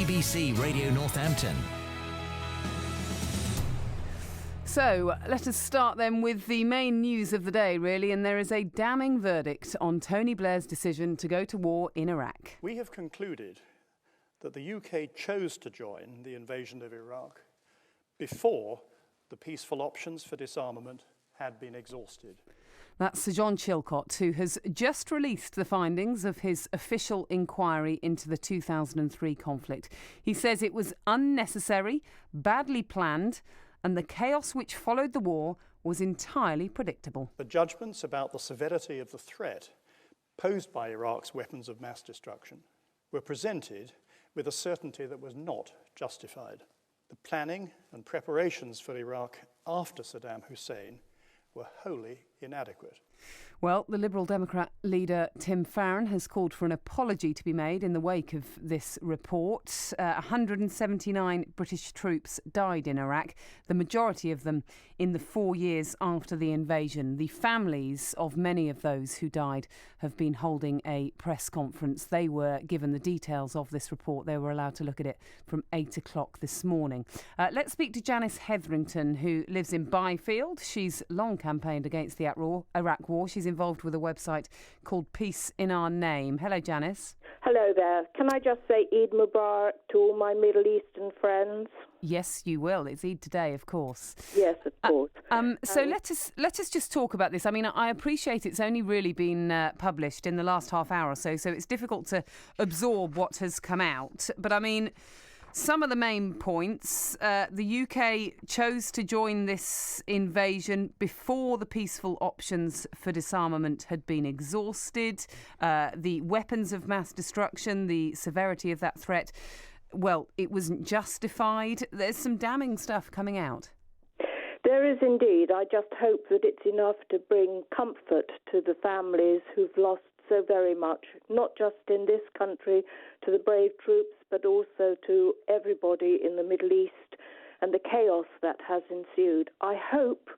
BBC Radio Northampton. So, let us start then with the main news of the day, really, and there is a damning verdict on Tony Blair's decision to go to war in Iraq. We have concluded that the UK chose to join the invasion of Iraq before the peaceful options for disarmament had been exhausted. That's Sir John Chilcot, who has just released the findings of his official inquiry into the 2003 conflict. He says it was unnecessary, badly planned, and the chaos which followed the war was entirely predictable. The judgments about the severity of the threat posed by Iraq's weapons of mass destruction were presented with a certainty that was not justified. The planning and preparations for Iraq after Saddam Hussein were wholly inadequate. Well, the Liberal Democrat leader Tim Farron has called for an apology to be made in the wake of this report. 179 British troops died in Iraq, the majority of them in the 4 years after the invasion. The families of many of those who died have been holding a press conference. They were given the details of this report. They were allowed to look at it from 8 o'clock this morning. Let's speak to Janis Hetherington, who lives in Byfield. She's long campaigned against the Iraq War. She's involved with a website called Peace in Our Name. Hello, Janis. Hello there. Can I just say Eid Mubarak to all my Middle Eastern friends? Yes, you will. It's Eid today, of course. Yes, of course. So let us just talk about this. I mean, I appreciate it's only really been published in the last half hour or so it's difficult to absorb what has come out. But I mean, some of the main points, the UK chose to join this invasion before the peaceful options for disarmament had been exhausted. The weapons of mass destruction, the severity of that threat, well, it wasn't justified. There's some damning stuff coming out. There is indeed. I just hope that it's enough to bring comfort to the families who've lost so very much, not just in this country, to the brave troops, but also to everybody in the Middle East and the chaos that has ensued. I hope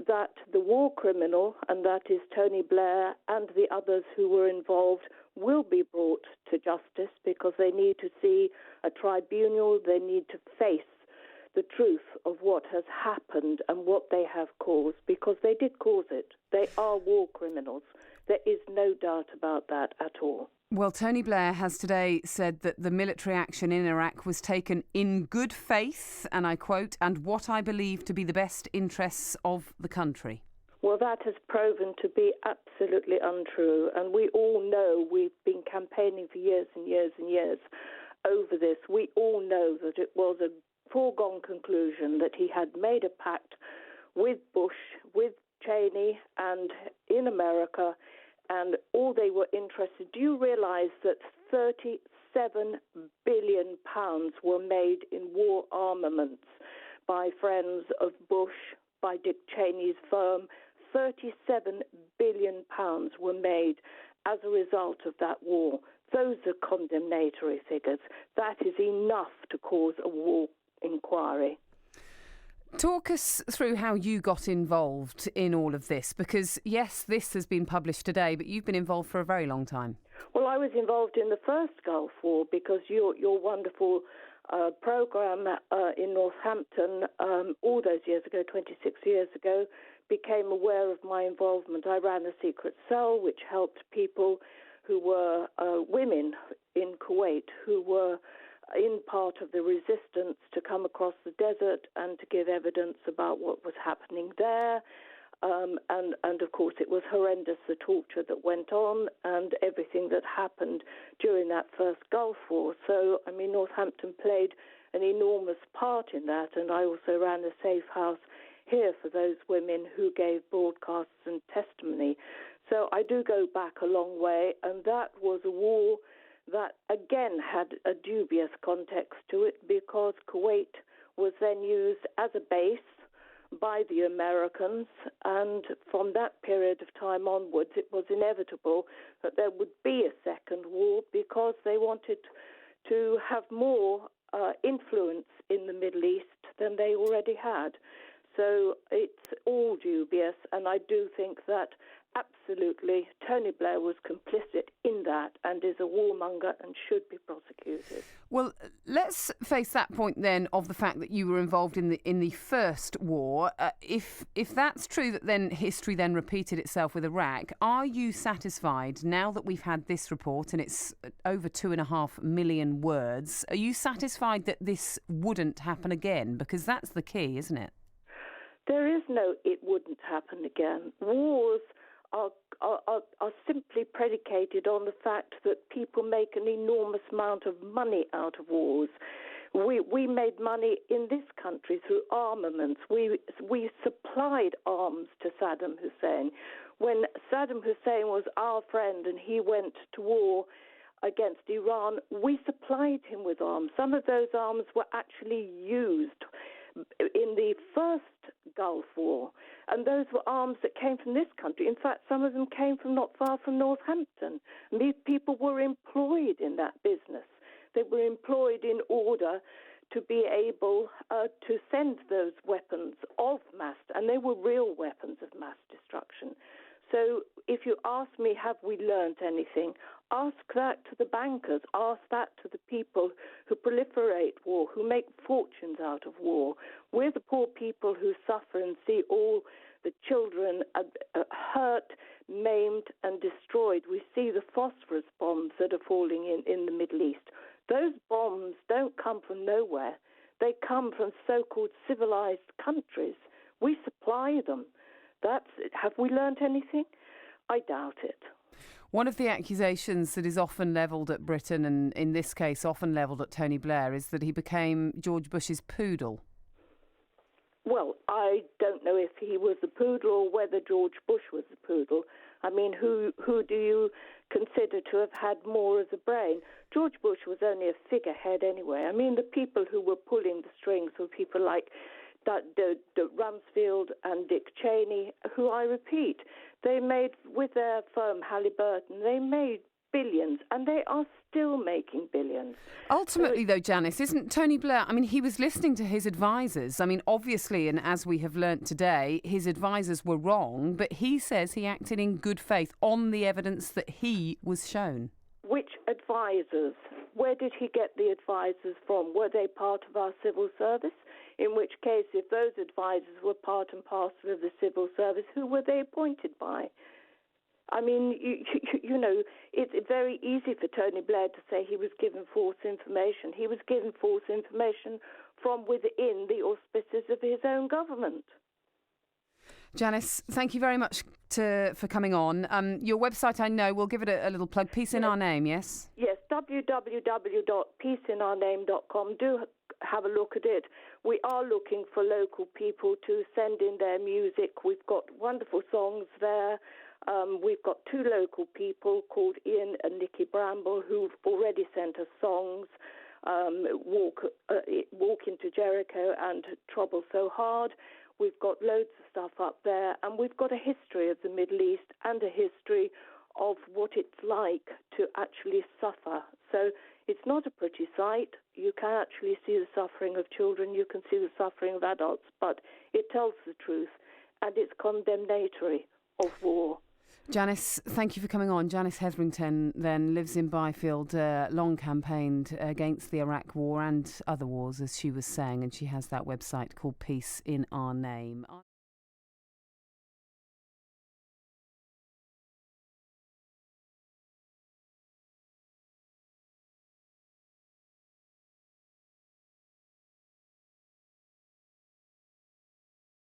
that the war criminal, and that is Tony Blair and the others who were involved, will be brought to justice, because they need to see a tribunal. They need to face the truth of what has happened and what they have caused, because they did cause it. They are war criminals. There is no doubt about that at all. Well, Tony Blair has today said that the military action in Iraq was taken in good faith, and I quote, and what I believe to be the best interests of the country. Well, that has proven to be absolutely untrue, and we all know, we've been campaigning for years and years and years over this. We all know that it was a foregone conclusion that he had made a pact with Bush, with Cheney, and in America, and all they were interested. Do you realise that £37 billion were made in war armaments by friends of Bush, by Dick Cheney's firm? £37 billion were made as a result of that war. Those are condemnatory figures. That is enough to cause a war inquiry. Talk us through how you got involved in all of this, because, yes, this has been published today, but you've been involved for a very long time. Well, I was involved in the first Gulf War because your wonderful programme in Northampton all those years ago, 26 years ago, became aware of my involvement. I ran a secret cell which helped people who were women in Kuwait who were in part of the resistance to come across the desert and to give evidence about what was happening there. And of course, it was horrendous, the torture that went on and everything that happened during that first Gulf War. So, I mean, Northampton played an enormous part in that, and I also ran a safe house here for those women who gave broadcasts and testimony. So I do go back a long way, and that was a war that again had a dubious context to it, because Kuwait was then used as a base by the Americans, and from that period of time onwards it was inevitable that there would be a second war, because they wanted to have more influence in the Middle East than they already had. So it's all dubious, and I do think that absolutely, Tony Blair was complicit in that and is a warmonger and should be prosecuted. Well, let's face that point then of the fact that you were involved in the first war. If that's true, that then history then repeated itself with Iraq, are you satisfied now that we've had this report and it's over 2.5 million words? Are you satisfied that this wouldn't happen again? Because that's the key, isn't it? There is no it wouldn't happen again. Wars are simply predicated on the fact that people make an enormous amount of money out of wars. We made money in this country through armaments. We supplied arms to Saddam Hussein. When Saddam Hussein was our friend and he went to war against Iran, we supplied him with arms. Some of those arms were actually used in the first Gulf War, and those were arms that came from this country. In fact, some of them came from not far from Northampton. And these people were employed in that business. They were employed in order to be able to send those weapons of mass, and they were real weapons of mass destruction. So if you ask me, have we learnt anything? Ask that to the bankers. Ask that to the people who proliferate war, who make fortunes out of war. We're the poor people who suffer and see all the children hurt, maimed and destroyed. We see the phosphorus bombs that are falling in the Middle East. Those bombs don't come from nowhere. They come from so-called civilized countries. We supply them. Have we learnt anything? I doubt it. One of the accusations that is often levelled at Britain, and in this case often levelled at Tony Blair, is that he became George Bush's poodle. Well, I don't know if he was the poodle or whether George Bush was the poodle. I mean, who do you consider to have had more of the brain? George Bush was only a figurehead anyway. I mean, the people who were pulling the strings were people like Rumsfeld and Dick Cheney, who, I repeat, they made, with their firm Halliburton, they made billions, and they are still making billions. Ultimately, though, Janis, isn't Tony Blair, I mean, he was listening to his advisers. I mean, obviously, and as we have learnt today, his advisers were wrong, but he says he acted in good faith on the evidence that he was shown. Which advisers? Where did he get the advisers from? Were they part of our civil service? In which case, if those advisers were part and parcel of the civil service, who were they appointed by? I mean, you know, it's very easy for Tony Blair to say he was given false information. He was given false information from within the auspices of his own government. Janis, thank you very much for coming on. Your website, I know, we'll give it a little plug. Peace in Our Name, yes? Yes, www.peaceinourname.com. Do have a look at it. We are looking for local people to send in their music. We've got wonderful songs there. We've got two local people called Ian and Nikki Bramble who've already sent us songs. Walk into Jericho and Trouble So Hard. We've got loads of stuff up there, and we've got a history of the Middle East and a history of what it's like to actually suffer. So it's not a pretty sight. You can actually see the suffering of children, you can see the suffering of adults, but it tells the truth, and it's condemnatory of war. Janis, thank you for coming on. Janis Hetherington then lives in Byfield, long campaigned against the Iraq War and other wars, as she was saying, and she has that website called Peace in Our Name.